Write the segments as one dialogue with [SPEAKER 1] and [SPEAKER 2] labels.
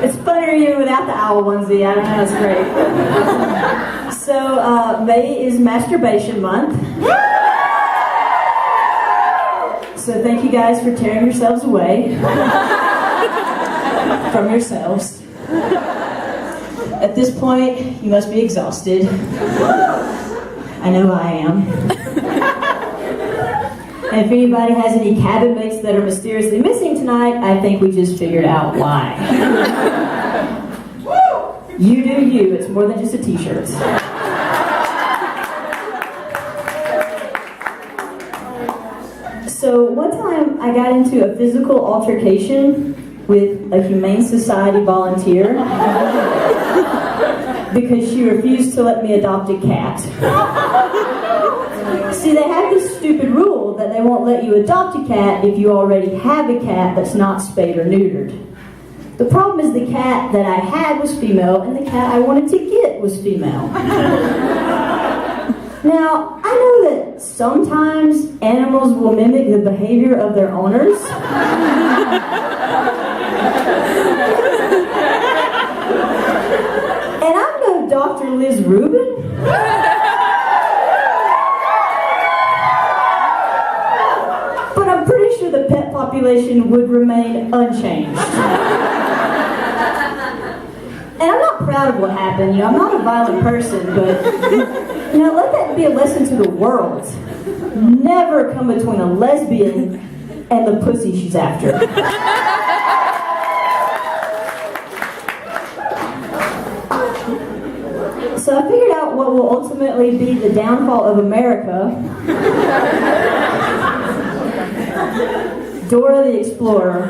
[SPEAKER 1] It's funnier even without the owl onesie. I don't know, it's great. So, May is masturbation month. So thank you guys for tearing yourselves away from yourselves. At this point, you must be exhausted. I know I am. And if anybody has any cabin mates that are mysteriously missing tonight, I think we just figured out why. You do you. It's more than just a t-shirt. So one time I got into a physical altercation with a Humane Society volunteer because she refused to let me adopt a cat. See, they have this stupid rule that they won't let you adopt a cat if you already have a cat that's not spayed or neutered. The problem is the cat that I had was female and the cat I wanted to get was female. Now, I know that sometimes animals will mimic the behavior of their owners. And I'm no Dr. Liz Rubin. But I'm pretty sure the pet population would remain unchanged. And I'm not proud of what happened. I'm not a violent person, but let that be a lesson to the world. Never come between a lesbian and the pussy she's after. So I figured out what will ultimately be the downfall of America. Dora the Explorer.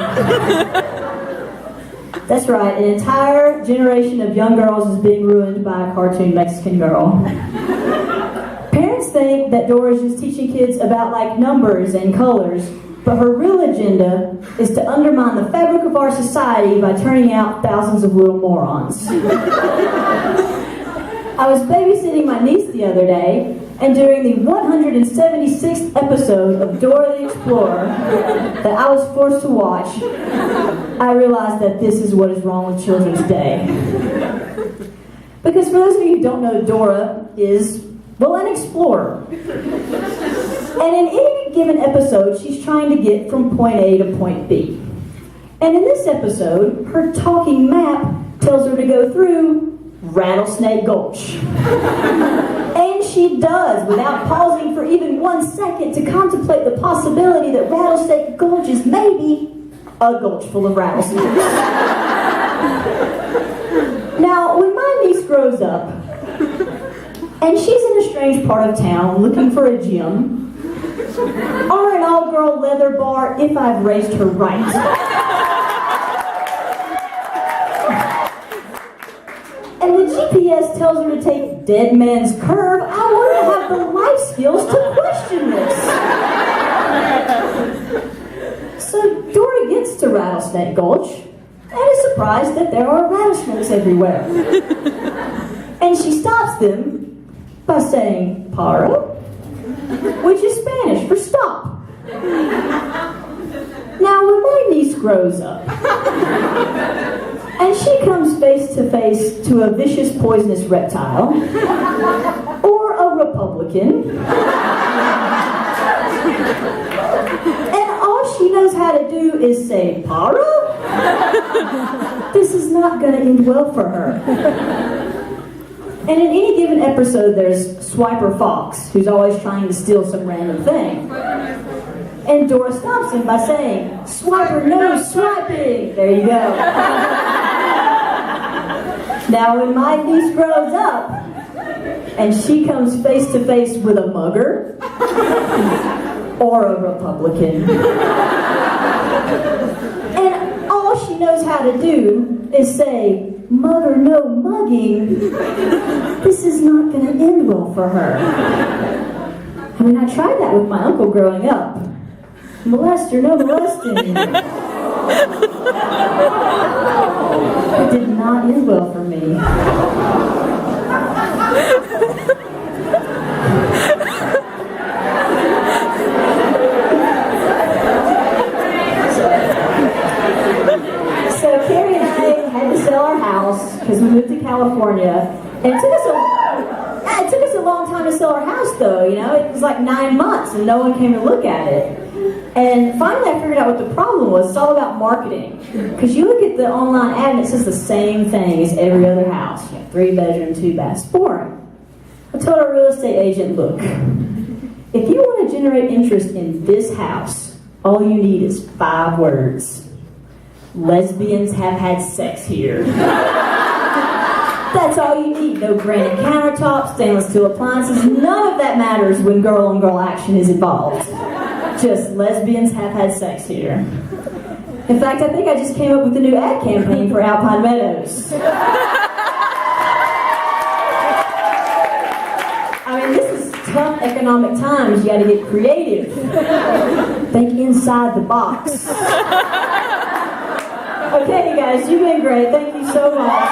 [SPEAKER 1] That's right, an entire generation of young girls is being ruined by a cartoon Mexican girl. Parents think that Dora is just teaching kids about numbers and colors, but her real agenda is to undermine the fabric of our society by turning out thousands of little morons. I was babysitting my niece the other day, and during the 176th episode of Dora the Explorer that I was forced to watch, I realized that this is what is wrong with children today. Because for those of you who don't know, Dora is, an explorer. And in any given episode, she's trying to get from point A to point B. And in this episode, her talking map tells her to go through Rattlesnake Gulch. And she does, without pausing for even 1 second to contemplate the possibility that Rattlesnake Gulch is maybe a gulch full of rattlesnakes. Now, when my niece grows up, and she's in a strange part of town looking for a gym, or an all-girl leather bar if I've raised her right, and the GPS tells her to take Dead Man's Curve, I want to have the life skills to question this. So Dora gets to Rattlesnake Gulch and is surprised that there are rattlesnakes everywhere. And she stops them by saying, "Para," which is Spanish for stop. Now, when my niece grows up, and she comes face to face to a vicious, poisonous reptile, or a Republican, and all she knows how to do is say, "Para," this is not going to end well for her. And in any given episode, there's Swiper Fox, who's always trying to steal some random thing. And Dora stops him by saying, "Swiper, no swiping!" There you go. Now, when my niece grows up, and she comes face to face with a mugger, or a Republican, and all she knows how to do is say, "Mugger, no mugging," this is not going to end well for her. I mean, I tried that with my uncle growing up. Molester, no molesting. It did not end well for me. sell our house though, you know? It was like 9 months and no one came to look at it. And finally I figured out what the problem was. It's all about marketing. Because you look at the online ad and it says the same thing as every other house. You know, 3 bedroom, 2 baths. Boring. I told our real estate agent, look, if you want to generate interest in this house, all you need is 5 words. Lesbians have had sex here. That's all you need. No granite countertops, stainless steel appliances. None of that matters when girl-on-girl action is involved. Just lesbians have had sex here. In fact, I think I just came up with a new ad campaign for Alpine Meadows. I mean, this is tough economic times. You got to get creative. Think inside the box. Okay, you guys, you've been great. Thank you so much.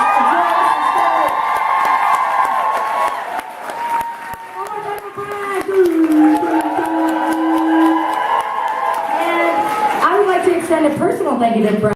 [SPEAKER 2] And I would like to extend a personal thank you to Bren.